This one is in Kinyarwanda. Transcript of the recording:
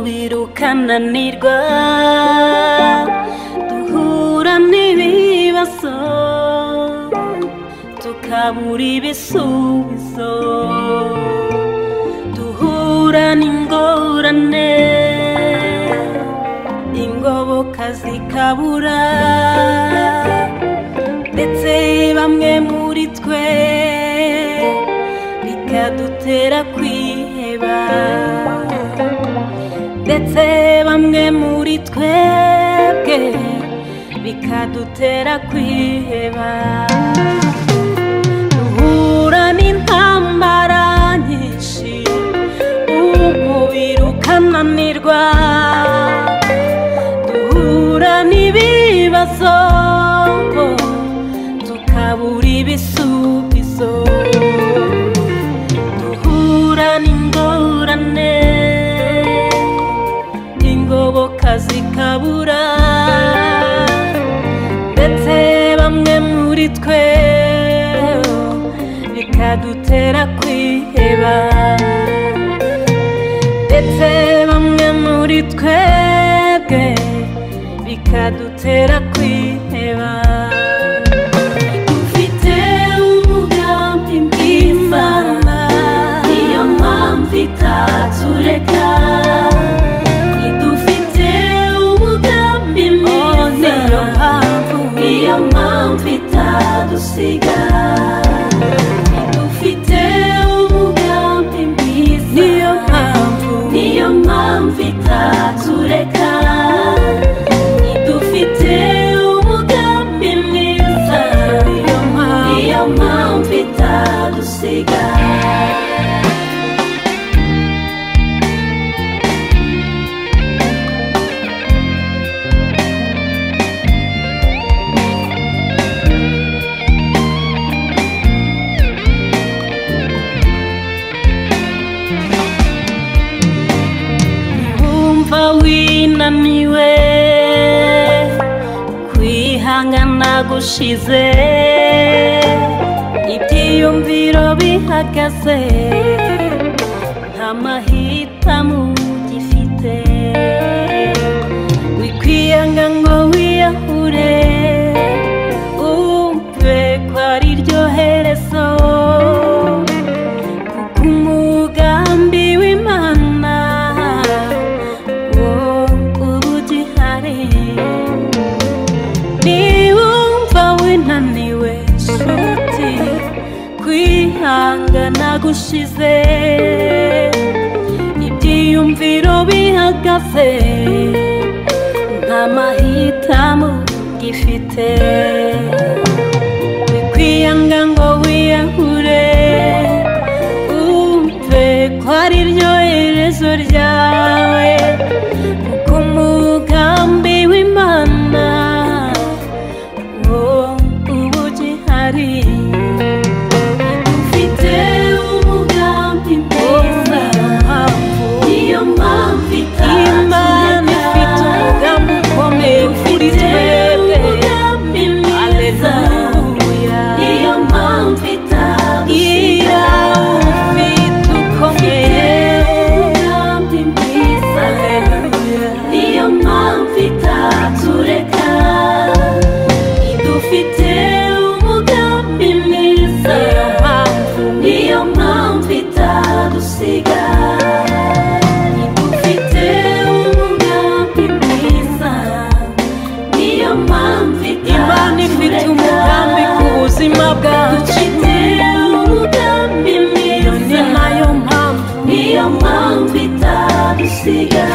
birukananirwa duhura n'ibibazo tukabura ibisubizo duhura n'ingorane ingoboka zikabura ndetse bamwe muri twe bikadutera kwiheba ndetse bamwe muri twebwe bikadutera kwiheba duhura n'intambara nyinshi umubiri ukananirwa duhura n'ibibazo tukabura ibisubizo duhura n'ingorane ingoboka zikabura ndetse bamwe muri twe bikadutera kwiheba ndetse bamwe muri twebwe bikadutera kwiheba dufite umugambi mwiza niyo mpamvu itatureka niyo mpamvu itadusiga dufite umugambi mwiza niyo mpamvu itatureka dufite umugambi mwiza niyo mpamvu itadusiga winaniwe kwihangana gushize ibyiyumviro bihagaze nta mahitamo ugifite wikwiyanga ngo wiyahure umve ko ari ryo herezo kuko umugambi w'Imana niwumva winaniwe nshuti kwihangana gushize ibyiyumviro bihagaze nta mahitamo gifite wikwiyanga ngo wiyahure umve ko ari ryo herezo ryawe kuko umugambi w'Imana dufite umugambi mwiza niyo mpamvu Imana ifite umugambi ukomeye kuri twebwe aleluya niyo mpamvu itadusiga ufite ukomeye umugambi mwiza niyo mpamvu itatureka dufite umugambi mwiza niyo mpamvu itadusiga dufite umugambi mwiza niyo mpamvu Imana ifite umugambi ku buzima bwacu dufite umugambi mwiza niyo mpamvu itadusiga